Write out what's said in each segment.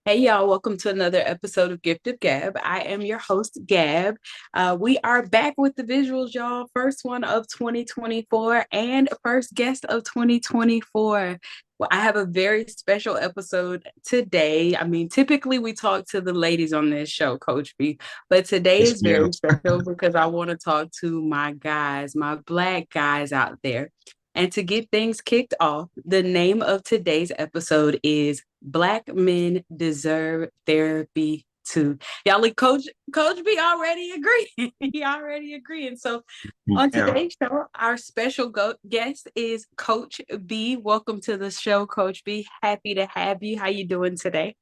Hey y'all, welcome to another episode of Gift of Gab. I am your host, Gab. We are back with the visuals, y'all. First one of 2024 and first guest of 2024. Well, I have a very special episode today. I mean, typically we talk to the ladies on this show, Coach B, but today Yes, is ma'am. very special because I want to talk to my guys, my Black guys out there. And to get things kicked off, the name of today's episode is Black Men Deserve Therapy Too. Y'all, like Coach B already agreed. He already agreed. And so on Yeah. today's show, our special guest is Coach B. Welcome to the show, Coach B. Happy to have you. How you doing today?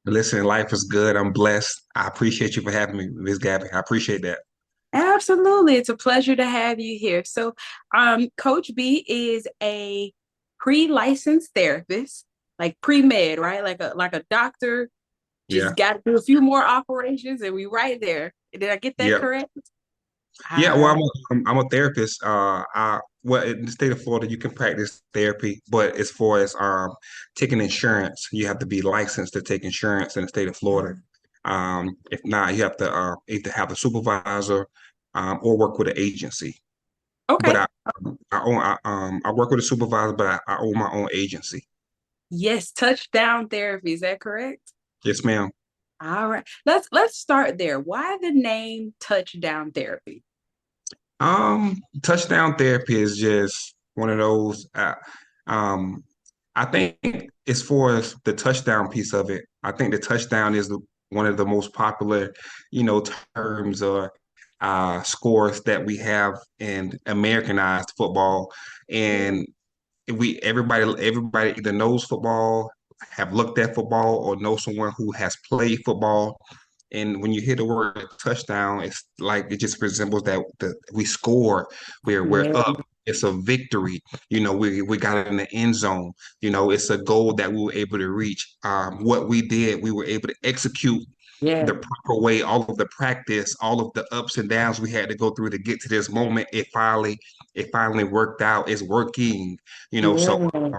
Listen, life is good. I'm blessed. I appreciate you for having me, Miss Gabby. I appreciate that. Absolutely. It's a pleasure to have you here. So, Coach B is a pre-licensed therapist, like pre-med, right? Like a doctor, Yeah. just got to do a few more operations and we right there. Did I get that Yeah. correct? Yeah. All Well, right. I'm a therapist. Well, in the state of Florida, you can practice therapy, but as far as taking insurance, you have to be licensed to take insurance in the state of Florida. If not, you have to either have a supervisor or work with an agency. But Okay. I work with a supervisor, but I own my own agency. Yes, touchdown therapy. Is that correct? Yes, ma'am. All right. Let's start there. Why the name touchdown therapy? Touchdown therapy is just one of those. Um, I think as far as the touchdown piece of it, I think the touchdown is one of the most popular, terms or scores that we have in Americanized football, and everybody either knows football, have looked at football, or know someone who has played football. And when you hear the word touchdown, it's like it just resembles that we score, we're Yeah. up. It's a victory. We got it in the end zone. It's a goal that we were able to reach. What we did, we were able to execute Yeah. the proper way, all of the practice, all of the ups and downs we had to go through to get to this moment. It finally worked out. It's working, you know. So, Yeah.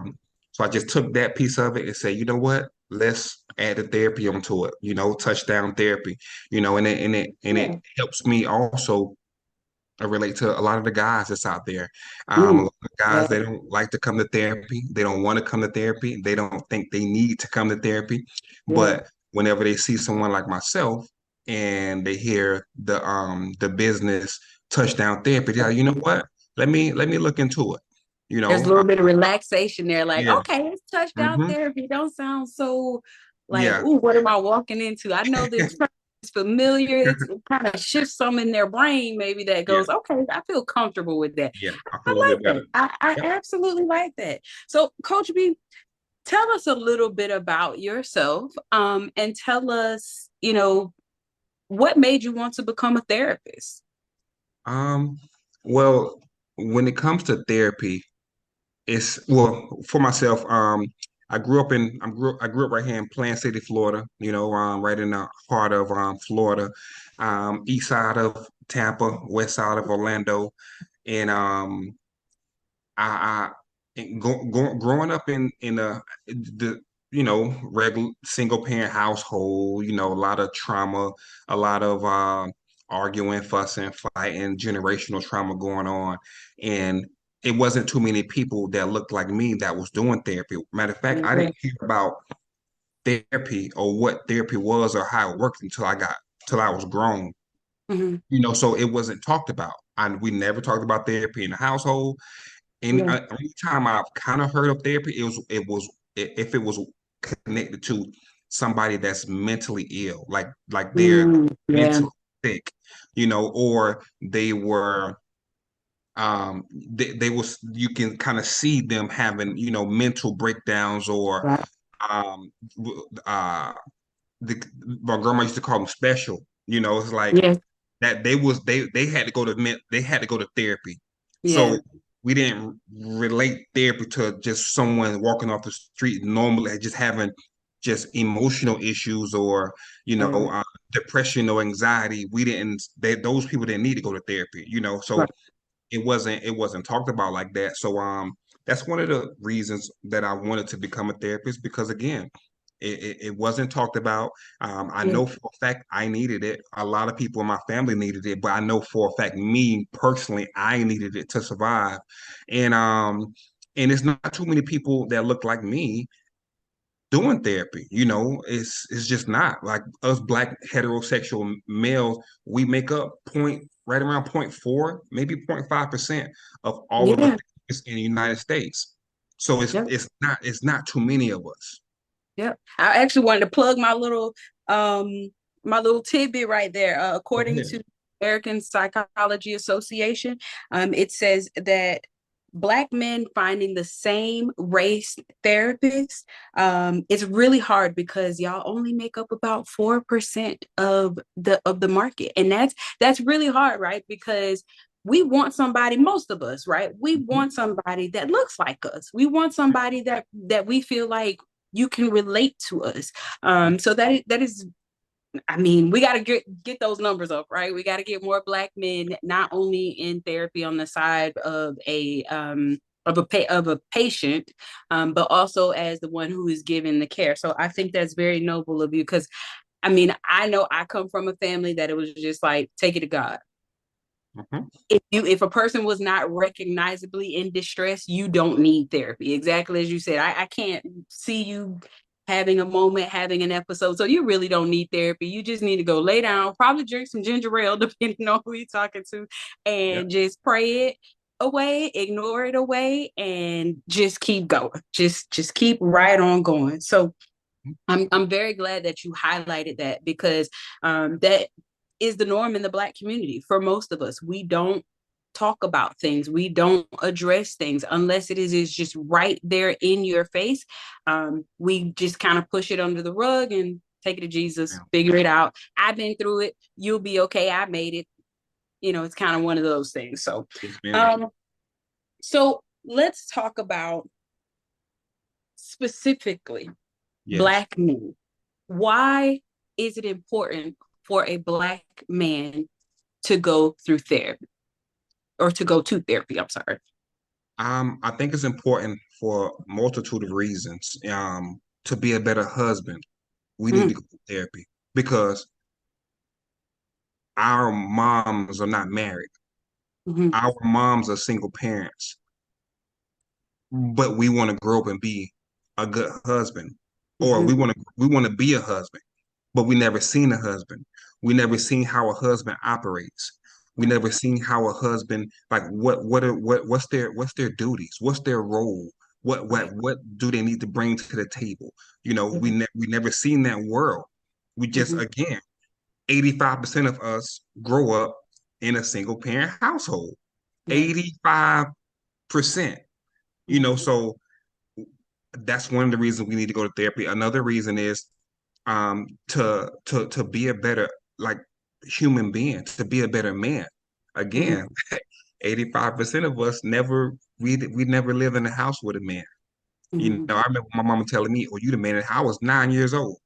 so I just took that piece of it and said, you know what? Let's add the therapy onto it. Touchdown therapy. And it Yeah. helps me also relate to a lot of the guys that's out there. A Mm. lot of guys, Yeah. they don't like to come to therapy. They don't want to come to therapy. They don't think they need to come to therapy. Yeah. But whenever they see someone like myself and they hear the business touchdown therapy, they're like, you know what? Let me look into it. You There's a know, little bit of relaxation there. Like, yeah. okay, it's touchdown Hmm. therapy. Don't sound so like, Yeah. ooh, what am I walking into? I know this term is familiar. It kind of shifts some in their brain, maybe that Yeah. goes, okay, I feel comfortable with that. Yeah. I I feel a little like bit better. that. I Yep. absolutely like that. So, Coach B, tell us a little bit about yourself, and tell us, what made you want to become a therapist? Um, well, when it comes to therapy, it's well for myself. I grew up right here in Plant City, Florida. Right in the heart of Florida, east side of Tampa, west side of Orlando, and growing up in the regular single parent household. A lot of trauma, a lot of arguing, fussing, fighting, generational trauma going on, and it wasn't too many people that looked like me that was doing therapy. Matter of fact, I Yeah. didn't hear about therapy or what therapy was or how it worked until I was grown. Mhm. So it wasn't talked about. And we never talked about therapy in the household. And Yeah. any time I've kind of heard of therapy, if it was connected to somebody that's mentally ill, like they're Yeah. mentally sick, or they were they was you can kind of see them having mental breakdowns or Right. um uh my grandma used to call them special. It's like Yes. that they had to go to therapy. Yeah. So we didn't relate therapy to just someone walking off the street normally just having just emotional issues or Yeah. depression or anxiety. Those people didn't need to go to therapy. So Right. it wasn't talked about like that. So that's one of the reasons that I wanted to become a therapist because again, It wasn't talked about. I Yeah. know for a fact I needed it. A lot of people in my family needed it, but I know for a fact me personally, I needed it to survive. And it's not too many people that look like me doing therapy. It's just not like us black heterosexual males. We make up point right around 0.4, maybe 0.5% of all of the Yeah. therapists in the United States. So it's Yep. it's not too many of us. Yep. I actually wanted to plug my little tidbit right there. Go According ahead. to American Psychology Association, it says that Black men finding the same race therapist, it's really hard because y'all only make up about 4% of the market. And that's really hard, right? Because we want somebody, most of us, right? We Mhm. want somebody that looks like us. We want somebody that we feel like you can relate to us. So that is, I mean, we got to get those numbers up, right? We got to get more Black men not only in therapy on the side of a patient, but also as the one who is giving the care. So I think that's very noble of you because I mean, I know I come from a family that it was just like take it to God. Mhm. If a person was not recognizably in distress, you don't need therapy. Exactly as you said. I can't see you having a moment, having an episode. So you really don't need therapy. You just need to go lay down, probably drink some ginger ale, depending on who you're talking to, Yeah. and just pray it away, ignore it away, and just keep going. Just keep right on going. So I'm very glad that you highlighted that because that is the norm in the Black community for most of us. We don't talk about things. We don't address things unless is just right there in your face. We just kind of push it under the rug and take it to Jesus, Yeah. figure it out. I've been through it. You'll be okay. I made it. It's kind of one of those things. So, Yes, ma'am. um, so let's talk about specifically Yes. Black men. Why is it important for a Black man to go through therapy or to go to therapy? I'm sorry. I think it's important for a multitude of reasons. To be a better husband, we need to Mm, go to therapy because our moms are not married. mhm, Our moms are single parents, but we want to grow up and be a good husband, or mhm, we want to be a husband, but we never seen a husband. We never seen how a husband operates. We never seen how a husband like what's their duties, what's their role, right. what do they need to bring to the table? Mhm, We never seen that world. We just mhm, again 85% of us grow up in a single parent household. yeah. 85%. Mhm, So that's one of the reasons we need to go to therapy. Another reason is to be a better like human being, to be a better man. mhm, Again, 85% of us we never lived in a house with a man. mhm, I remember my mama telling me, "Oh, you the man." I was 9 years old,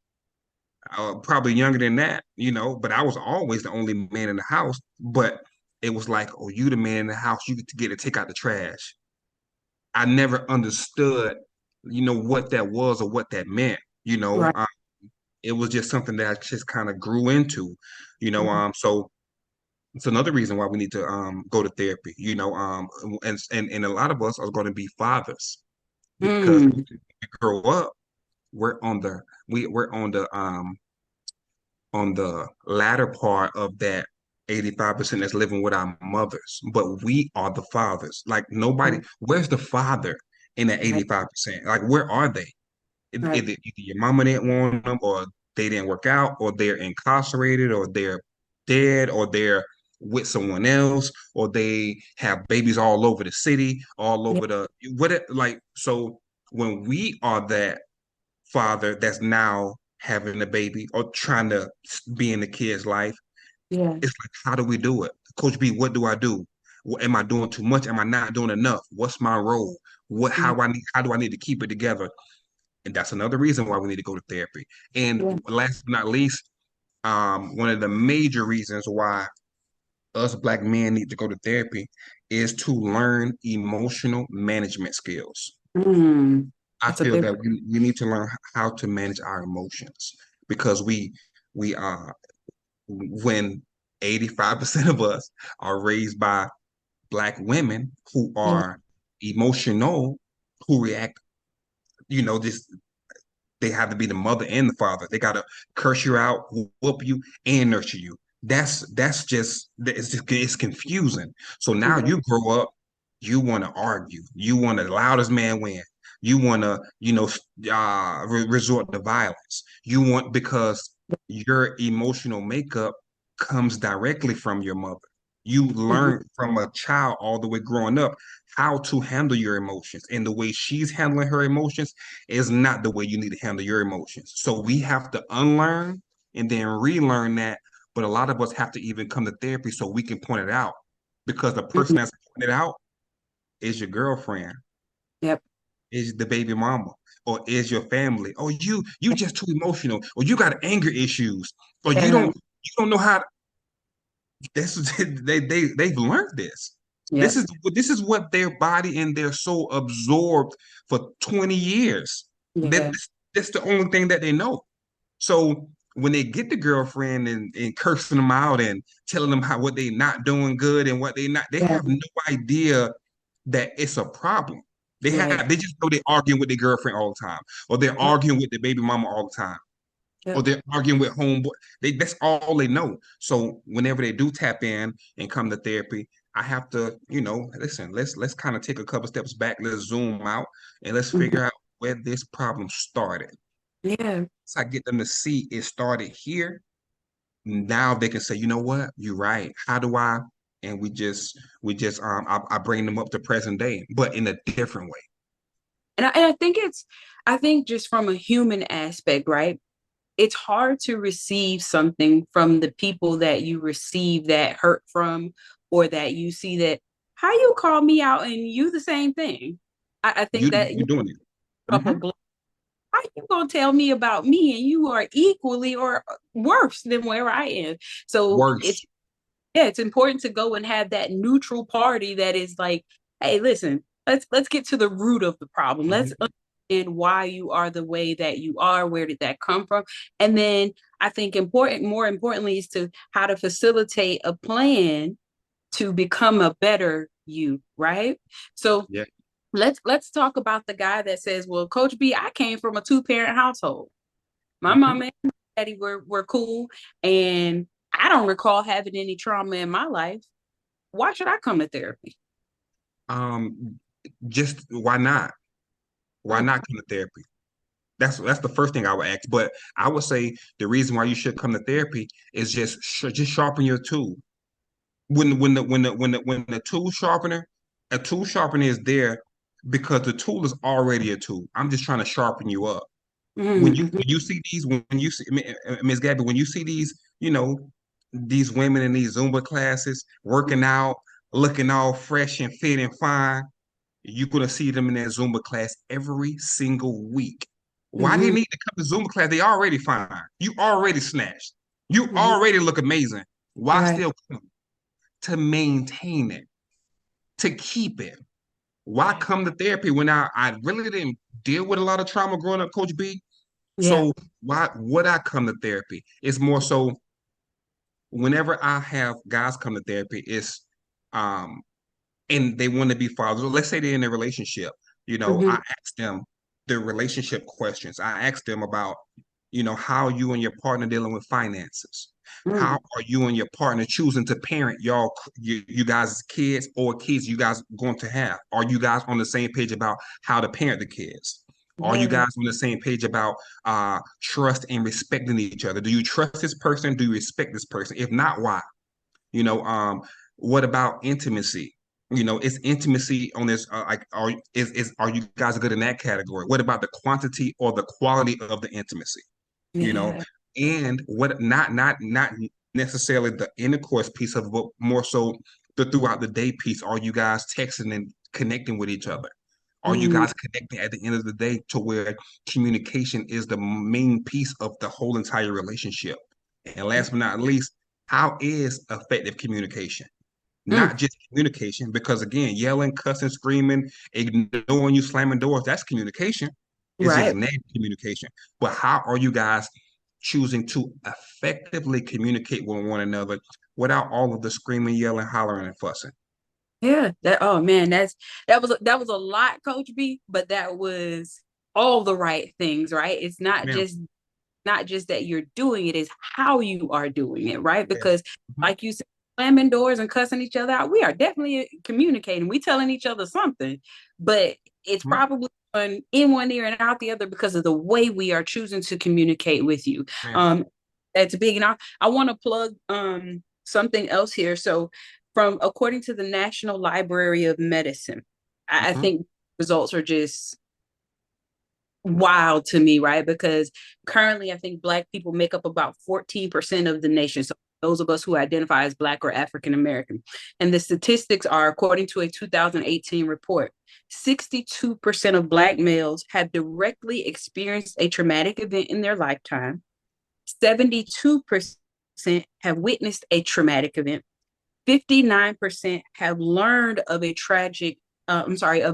probably younger than that, but I was always the only man in the house. But it was like, "Oh, you the man in the house. You get to take out the trash." I never understood, what that was or what that meant. You know, right. it was just something that I just kind of grew into, Mhm, so it's another reason why we need to go to therapy, and a lot of us are going to be fathers because mm, we grow up, we're on the we're on the latter part of that 85% that's living with our mothers, but we are the fathers. Like nobody, mm, where's the father in that right. 85%? Like where are they? Right. Either your mama didn't want them, or they didn't work out, or they're incarcerated, or they're dead, or they're with someone else, or they have babies all over the city, all Yeah. over the what it like. So when we are that father that's now having a baby or trying to be in the kid's life, Yeah. it's like, how do we do it? Coach B, what do I do? Am I doing too much? Am I not doing enough? What's my role? Mhm, How do I need to keep it together? And that's another reason why we need to go to therapy. And yeah. last but not least, one of the major reasons why us black men need to go to therapy is to learn emotional management skills. Mm, I That's a feel good. that we need to learn how to manage our emotions because we when 85% of us are raised by Black women who Yeah. are emotional, who react, this they have to be the mother and the father. They gotta curse you out, whoop you, and nurture you. It's confusing. So now Yeah. you grow up, you want to argue, you want the loudest man win. You want to, resort to violence. You want because your emotional makeup comes directly from your mother. You Mhm. learn from a child all the way growing up how to handle your emotions, and the way she's handling her emotions is not the way you need to handle your emotions. So we have to unlearn and then relearn that. But a lot of us have to even come to therapy so we can point it out because the person Mhm. that's pointing it out is your girlfriend, Yep. is the baby mama, or is your family. Oh, you just too emotional, or you got anger issues, or Yeah. you don't know how to, this is they've learned this. Yep. This is what their body and their soul absorbed for 20 years. That Yeah. that's the only thing that they know. So when they get the girlfriend and cursing them out and telling them how what they not doing good and what they Yeah. have no idea that it's a problem. Right. They just know they're arguing with their girlfriend all the time, or they're Yep. arguing with their baby mama all the time, or Yep. they're arguing with homeboy. That's all they know. So whenever they do tap in and come to therapy, I have to, listen, let's kind of take a couple steps back, let's zoom out and let's Mhm. figure out where this problem started. Yeah. So I get them to see it started here. Now they can say, you know what, you're right. How do I? And I bring them up to present day, but in a different way. And I think I think just from a human aspect, right? It's hard to receive something from the people that you receive that hurt from, or that you see that, how you call me out and you the same thing. I think that You doing it. up a Hmm. blow. How you gonna tell me about me and you are equally or worse than where I am? So it's, Worse. yeah, it's important to go and have that neutral party that is like, hey, listen, let's get to the root of the problem. Let's Mhm. understand why you are the way that you are. Where did that come from? And then I think more importantly, is to how to facilitate a plan to become a better you, right? So Yeah. let's talk about the guy that says, well, Coach B, I came from a two-parent household. My Hmm. mom and daddy were cool, and I don't recall having any trauma in my life. Why should I come to therapy? Um, just why not? Why Mm. not come to therapy? That's the first thing I would ask. But I would say the reason why you should come to therapy is just sharpen your tool. When the a tool sharpener is there because the tool is already a tool. I'm just trying to sharpen you up. Mm-hmm. When you see these, when you see Miss Gabby, when you see these, these women in these Zumba classes working out, looking all fresh and fit and fine, you're gonna see them in that Zumba class every single week. Why do you Mm-hmm. need to come to Zumba class? They already fine. You already snatched. You Mm-hmm. already look amazing. Why Right. still come? To maintain it, to keep it. Why come to therapy when I really didn't deal with a lot of trauma growing up, Coach B? Yeah. So why would I come to therapy? It's more so whenever I have guys come to therapy, it's um and they want to be fathers. Let's say they're in a relationship. I Mm-hmm. ask them the relationship questions. I ask them about, how you and your partner dealing with finances. How Mm-hmm. are you and your partner choosing to parent you guys' kids, or kids you guys going to have? Are you guys on the same page about how to parent the kids? Are you Yeah. guys on the same page about trust and respecting each other? Do you trust this person? Do you respect this person? If not, why? You know, what about intimacy? Is intimacy on this like are you guys good in that category? What about the quantity or the quality of the intimacy? You know, Yeah. and what not necessarily the intercourse piece of it, but more so the throughout the day piece. Are you guys texting and connecting with each other? Are you Mm-hmm. guys connecting at the end of the day to where communication is the main piece of the whole entire relationship? And last but not least, how is effective communication? Mm. Not just communication, because again, yelling, cussing, screaming, ignoring you, slamming doors, that's communication. It's just Right. negative communication. But how are you guys choosing to effectively communicate with one another without all of the screaming, yelling, hollering, and fussing? Yeah. That oh man, that was a lot, Coach B, but that was all the right things, right? It's Man, not just that you're doing it, is how you are doing it, right? yes. Because Mhm. like you said, slamming doors and cussing each other out, we are definitely communicating. We telling each other something, but it's Mhm. probably in one ear and out the other because of the way we are choosing to communicate with you. Man. Um, that's big. And I want to plug something else here. So from according to the National Library of Medicine, I Mhm. think results are just wild to me, right? Because currently, I think Black people make up about 14% of the nation. So those of us who identify as Black or African American. And the statistics are, according to a 2018 report, 62% of Black males have directly experienced a traumatic event in their lifetime. 72% have witnessed a traumatic event. 59% have learned of of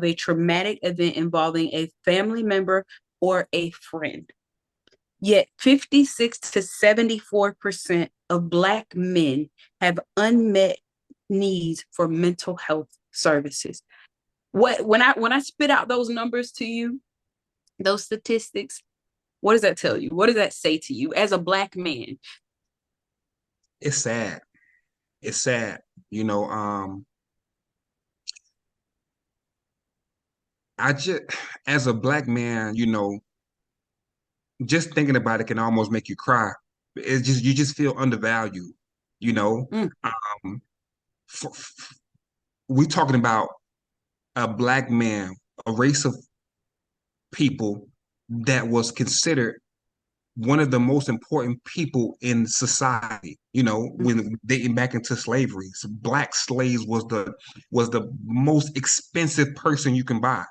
a traumatic event involving a family member or a friend. Yet 56 to 74% of Black men have unmet needs for mental health services. When I spit out those numbers to you, those statistics, what does that tell you? What does that say to you as a Black man? It's sad. It's sad. You know, I just, as a Black man, just thinking about it can almost make you cry. It's just, you just feel undervalued, you know? Mm, Um, we talking about a Black man, a race of people that was considered one of the most important people in society. mm, When dating back into slavery, so Black slaves was the most expensive person you can buy.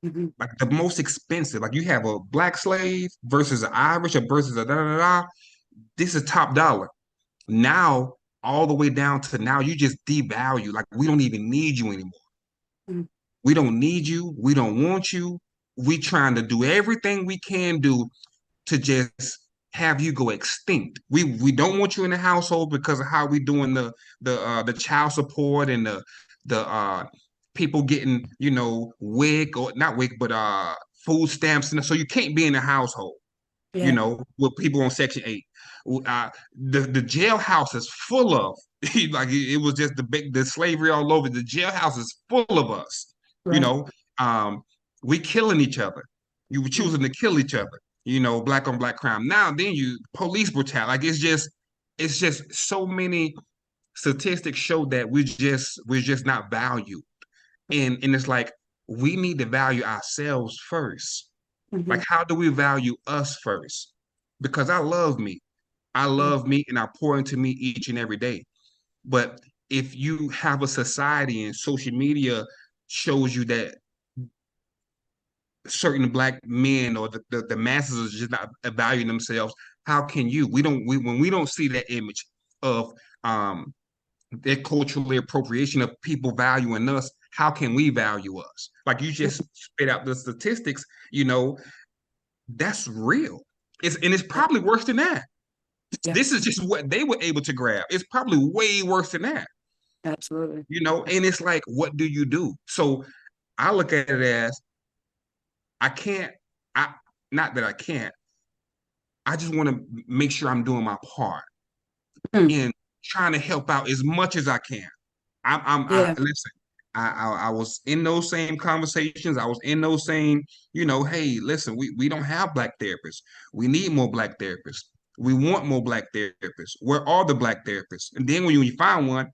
mhm, Like the most expensive. Like you have a Black slave versus an Irish or versus a da da da. This is top dollar. Now, all the way down to now, you just devalue. Like we don't even need you anymore. mm, We don't need you. We don't want you. We trying to do everything we can do to just have you go extinct. We don't want you in the household because of how we doing the child support and the people getting WIC or not WIC but food stamps, and so you can't be in the household. yeah, With people on Section 8. The jailhouse is full of like it was just the slavery all over. The jailhouse is full of us. You right. know, um, we killing each other. You were Mm, choosing to kill each other. Black on black crime. Now then, you police brutality. Like it's just so many statistics show that we're just not valued, and it's like we need to value ourselves first. Like, mhm, how do we value us first? Because I love me. I yeah, love me and I pour into me each and every day. But if you have a society and social media shows you that certain Black men or the masses are just not valuing themselves, how can you? When we don't see that image of their culturally appropriation of people valuing us, how can we value us? Like you just spit out the statistics, that's real. And it's yeah, probably worse than that. yeah, This is just what they were able to grab. It's probably way worse than that, absolutely. And it's like, what do you do? So I look at it as I can't, I not that I can't, I just want to make sure I'm doing my part Mm, in trying to help out as much as I can. I yeah, listen. I was in those same conversations. I was in those same, hey, listen, we don't have Black therapists. We need more Black therapists. We want more Black therapists. Where are the Black therapists? And then when you find one,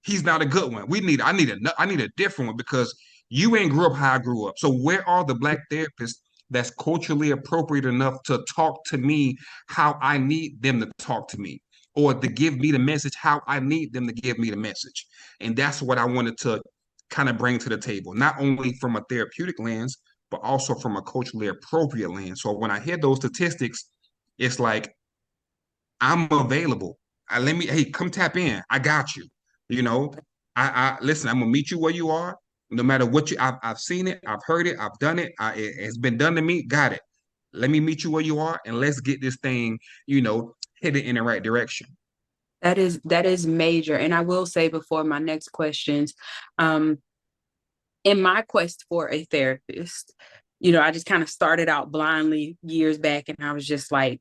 he's not a good one. I need a different one because you ain't grew up how I grew up. So where are the Black therapists that's culturally appropriate enough to talk to me how I need them to talk to me, or to give me the message how I need them to give me the message? And that's what I wanted to kind of bring to the table, not only from a therapeutic lens, but also from a culturally appropriate lens. So when I hear those statistics, it's like I'm available. Hey, come tap in. I got you. You know, I listen. I'm gonna meet you where you are. No matter what I've seen it, I've heard it, I've done it. It's been done to me. Got it. Let me meet you where you are, and let's get this thing, headed in the right direction. That is major. And I will say before my next questions, um, in my quest for a therapist, I just kind of started out blindly years back, and I was just like,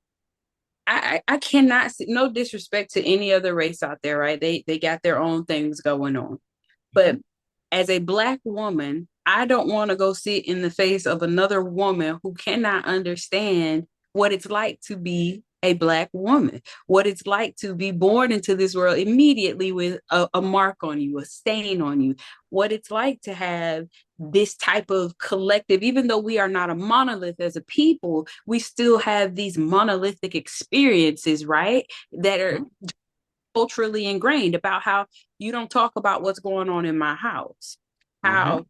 I cannot see, no disrespect to any other race out there, right? They got their own things going on. But as a Black woman, I don't want to go sit in the face of another woman who cannot understand what it's like to be a Black woman, what it's like to be born into this world immediately with a mark on you, a stain on you, what it's like to have this type of collective, even though we are not a monolith as a people, we still have these monolithic experiences, right? That are culturally ingrained about how you don't talk about what's going on in my house. How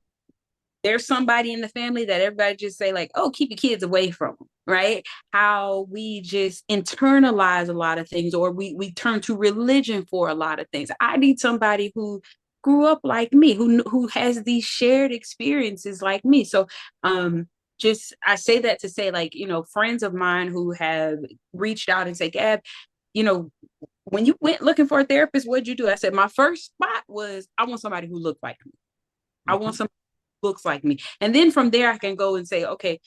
there's somebody in the family that everybody just say like, oh, keep your kids away from them, right? How we just internalize a lot of things, or we turn to religion for a lot of things. I need somebody who grew up like me, who has these shared experiences like me. So just I say that to say, like, friends of mine who have reached out and say, Gab, you know, when you went looking for a therapist, what'd you do? I said, my first spot was, I want somebody who looked like me. I want somebody who looks like me. And then from there, I can go and say, okay,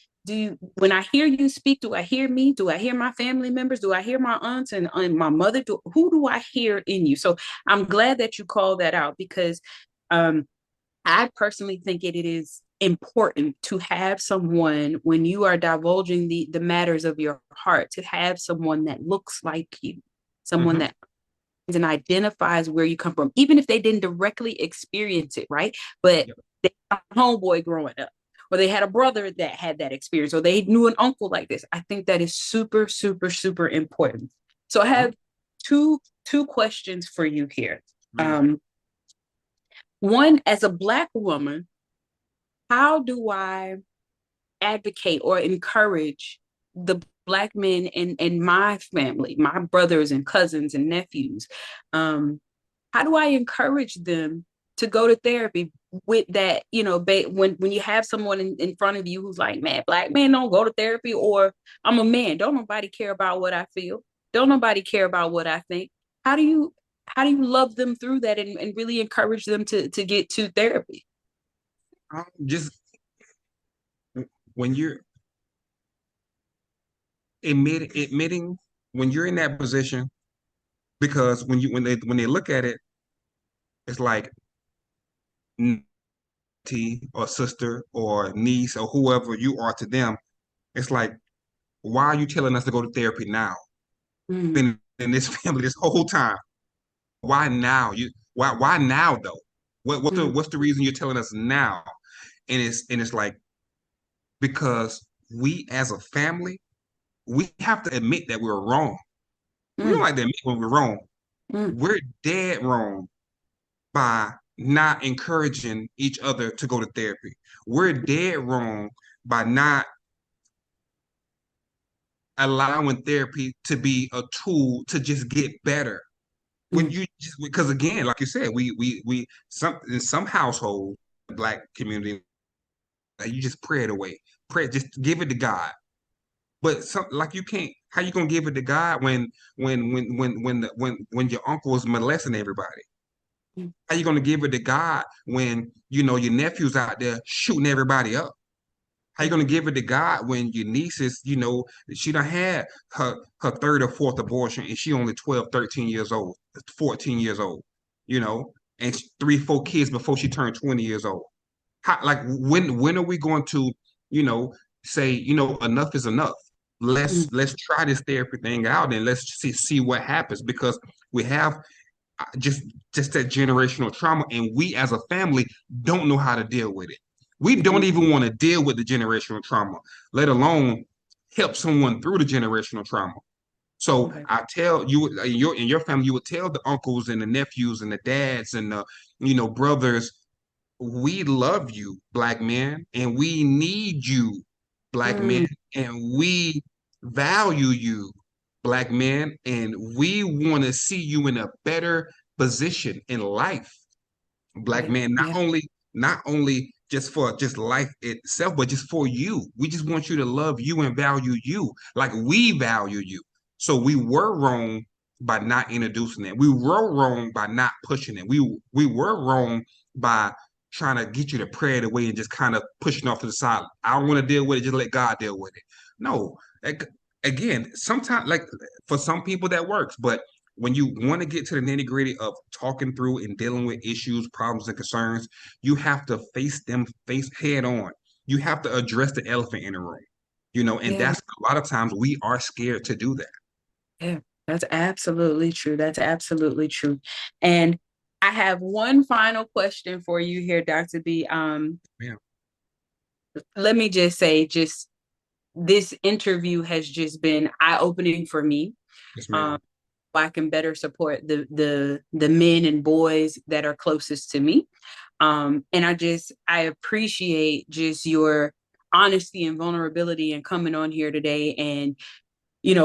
when I hear you speak, do I hear me? Do I hear my family members? Do I hear my aunts and my mother? Who do I hear in you? So I'm glad that you called that out, because I personally think it is important to have someone, when you are divulging the matters of your heart, to have someone that looks like you, someone that and identifies where you come from, even if they didn't directly experience it, right? But they had a homeboy growing up, or they had a brother that had that experience, or they knew an uncle like this. I think that is super, super, super important. So I have two questions for you here. One, as a Black woman, how do I advocate or encourage the Black men in my family, my brothers and cousins and nephews? How do I encourage them to go to therapy with that, when you have someone in front of you who's like, man, Black men don't go to therapy, or I'm a man, don't nobody care about what I feel, don't nobody care about what I think. How do you love them through that, and really encourage them to get to therapy? Just when you're admitting when you're in that position, because when they look at it, it's like auntie or sister or niece or whoever you are to them. It's like, why are you telling us to go to therapy now? Been in this family this whole time. Why now? Why now though? What's the reason you're telling us now? And it's like, because we as a family, we have to admit that we're wrong. We don't like to admit when we're wrong. We're dead wrong by not encouraging each other to go to therapy. We're dead wrong by not allowing therapy to be a tool to just get better. When you just, because again, like you said, we some in some households, Black community, you just pray it away. Pray, just give it to God. But some, like, you can't. How you gonna give it to God when your uncle is molesting everybody? How you gonna give it to God when your nephew's out there shooting everybody up? How you gonna give it to God when your niece is, she done had her third or fourth abortion, and she only 12, 13 years old, 14 years old, and three, four kids before she turned 20 years old. How, like, when are we going to, say, enough is enough? Let's try this therapy thing out, and let's see what happens, because we have just that generational trauma, and we as a family don't know how to deal with it. We don't even want to deal with the generational trauma, let alone help someone through the generational trauma. So I tell you, in your family, you would tell the uncles and the nephews and the dads and the brothers, we love you, Black men, and we need you, Black men, and we value you, Black men, and we want to see you in a better position in life, Black men. not only just for just life itself, but just for you. We just want you to love you and value you like we value you. So we were wrong by not introducing it. We were wrong by not pushing it. We were wrong by trying to get you to pray it away and just kind of pushing off to the side. I don't want to deal with it. Just let God deal with it. No, again, sometimes like for some people that works, but when you want to get to the nitty gritty of talking through and dealing with issues, problems, and concerns, you have to face them face head on. You have to address the elephant in the room, and Yeah. that's a lot of times we are scared to do that. Yeah, that's absolutely true. That's absolutely true. And I have one final question for you here, Dr. B. Yeah. Let me just say, just this interview has just been eye-opening for me. Yes, Um, ma'am. I can better support the men and boys that are closest to me. And I appreciate just your honesty and vulnerability and coming on here today and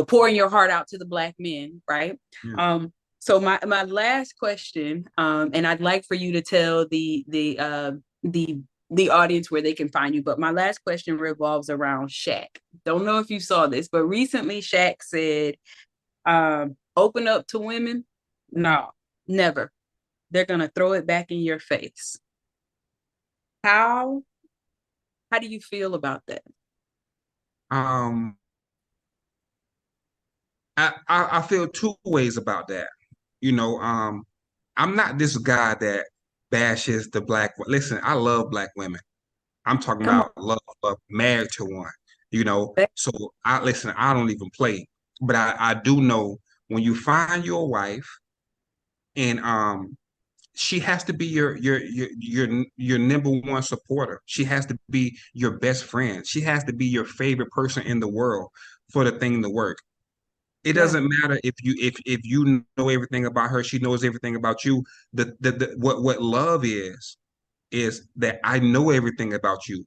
pouring your heart out to the Black men, right? Yeah. So my last question, and I'd like for you to tell the audience where they can find you, but my last question revolves around Shaq. Don't know if you saw this, but recently Shaq said, open up to women? No, never. They're gonna throw it back in your face. How how do you feel about that? Um, I feel two ways about that. I'm not this guy that bashes the black. Listen, I love black women. I'm talking Come on. about love, married to one. That- So I listen. I don't even play, but I do know when you find your wife, and she has to be your number one supporter. She has to be your best friend. She has to be your favorite person in the world for the thing to work. It Yeah. doesn't matter if you know everything about her, she knows everything about you. What love is that I know everything about you,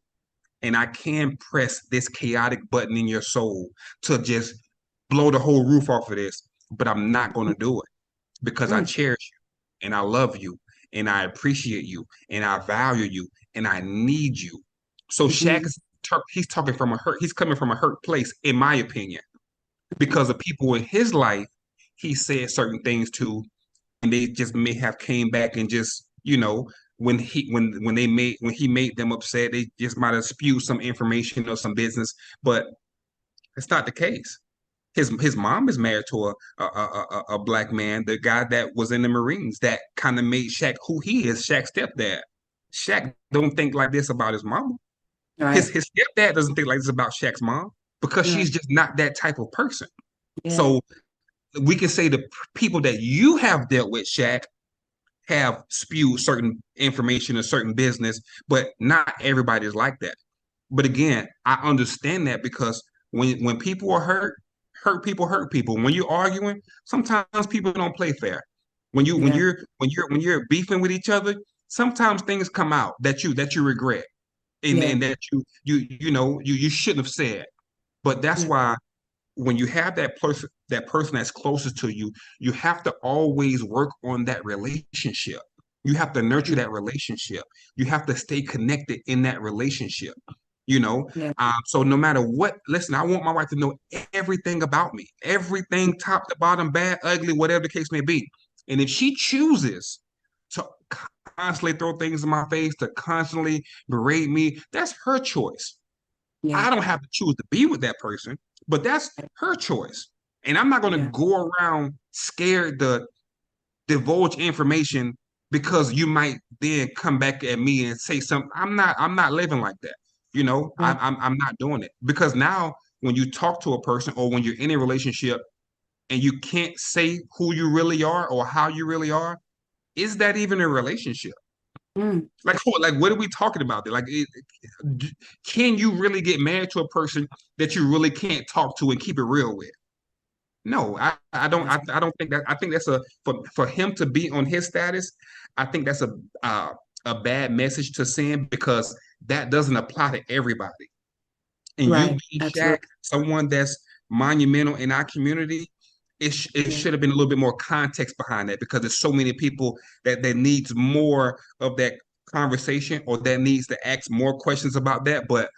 and I can press this chaotic button in your soul to just blow the whole roof off of this, but I'm not going to do it because I Mm, cherish you and I love you and I appreciate you and I value you and I need you. So Shaq mhm. is he's talking from a hurt, he's coming from a hurt place, in my opinion, because of people in his life he said certain things to, and they just may have came back and just when he made them upset, they just might have spewed some information or some business, but it's not the case. His mom is married to a black man, the guy that was in the Marines that kind of made Shaq who he is, Shaq's stepdad. Shaq don't think like this about his mama. His Right. his stepdad doesn't think like this about Shaq's mom because Yeah. she's just not that type of person. Yeah. So we can say the people that you have dealt with, Shaq, have spewed certain information or certain business, but not everybody is like that. But again, I understand that because when people are hurt people. When you're arguing, sometimes people don't play fair. When you Yeah. when you're beefing with each other, sometimes things come out that you regret Yeah. and that you shouldn't have said. But that's Yeah. why when you have that person that's closest to you, you have to always work on that relationship. You have to nurture Yeah. that relationship. You have to stay connected in that relationship. You know, Yeah. so no matter what, listen, I want my wife to know everything about me, everything, top to bottom, bad, ugly, whatever the case may be. And if she chooses to constantly throw things in my face, to constantly berate me, that's her choice. Yeah. I don't have to choose to be with that person, but that's her choice. And I'm not going to Yeah. go around scared to divulge information because you might then come back at me and say something. I'm not living like that. Yeah. I'm not doing it because now when you talk to a person or when you're in a relationship and you can't say who you really are or how you really are, is that even a relationship? Mm. Like what are we talking about there? Can you really get married to a person that you really can't talk to and keep it real with? No, I don't That's I don't think that. I think that's for him to be on his status. I think that's a bad message to send because that doesn't apply to everybody. And you right. being Shaq, Absolutely. someone that's monumental in our community, it Yeah. should have been a little bit more context behind that because there's so many people that needs more of that conversation or that needs to ask more questions about that. But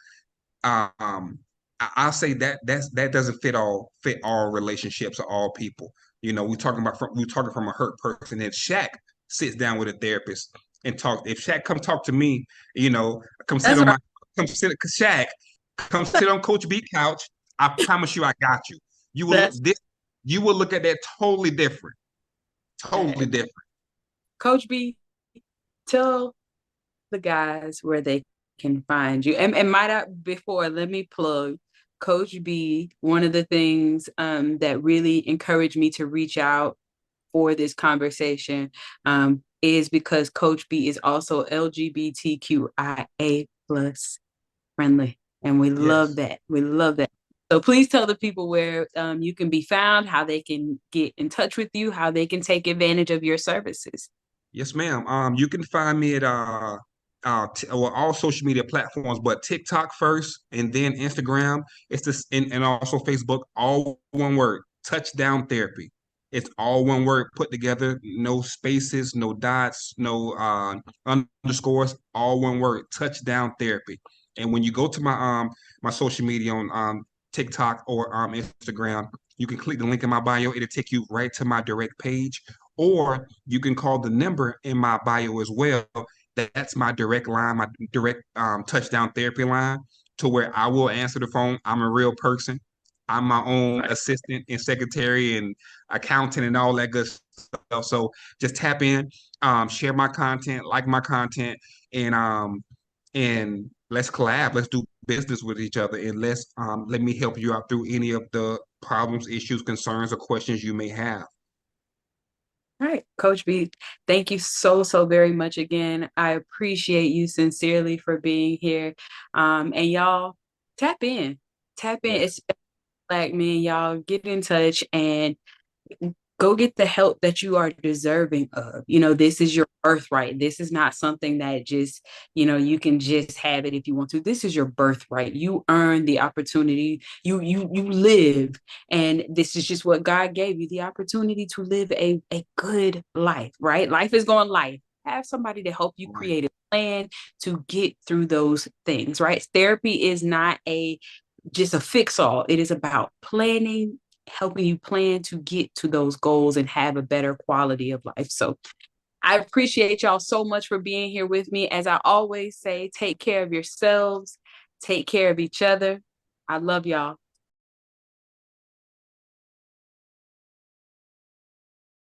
I'll say that doesn't fit all relationships or all people. We're talking from a hurt person. And Shaq sits down with a therapist and talk. If Shaq come talk to me, you know, come sit That's on right. my come sit Shaq, come sit on Coach B couch. I promise you, I got you. You will look That's this. You will look at that totally different. Totally right. different. Coach B, tell the guys where they can find you. And might I before let me plug Coach B. One of the things that really encouraged me to reach out for this conversation is because Coach B is also LGBTQIA plus friendly, and we love Yes. that. We love that. So please tell the people where you can be found, how they can get in touch with you, how they can take advantage of your services. Yes, ma'am. You can find me at well, all social media platforms, but TikTok first, and then Instagram. It's this, and also Facebook. All one word: Touchdown Therapy. It's all one word put together. No spaces, no dots, no underscores. All one word: Touchdown Therapy. And when you go to my social media on TikTok or Instagram, you can click the link in my bio. It'll take you right to my direct page, or you can call the number in my bio as well. That's my direct line, my direct touchdown therapy line, to where I will answer the phone. I'm a real person. I'm my own assistant and secretary and accountant and all that good stuff. So just tap in, share my content, like my content, and let's collab. Let's do business with each other, and let me help you out through any of the problems, issues, concerns, or questions you may have. All right, Coach B, thank you so, so very much again. I appreciate you sincerely for being here. And y'all, tap in, tap in, Yes. especially Black men, y'all, get in touch and go get the help that you are deserving of. This is your birthright. This is not something that just, you can just have it if you want to. This is your birthright. You earn the opportunity. You live, and this is just what God gave you, the opportunity to live a good life, right? Life is going life. Have somebody to help you Right. create a plan to get through those things, right? Therapy is not a just a fix all. It is about planning, helping you plan to get to those goals and have a better quality of life. So I appreciate y'all so much for being here with me. As I always say, take care of yourselves, take care of each other. I love y'all.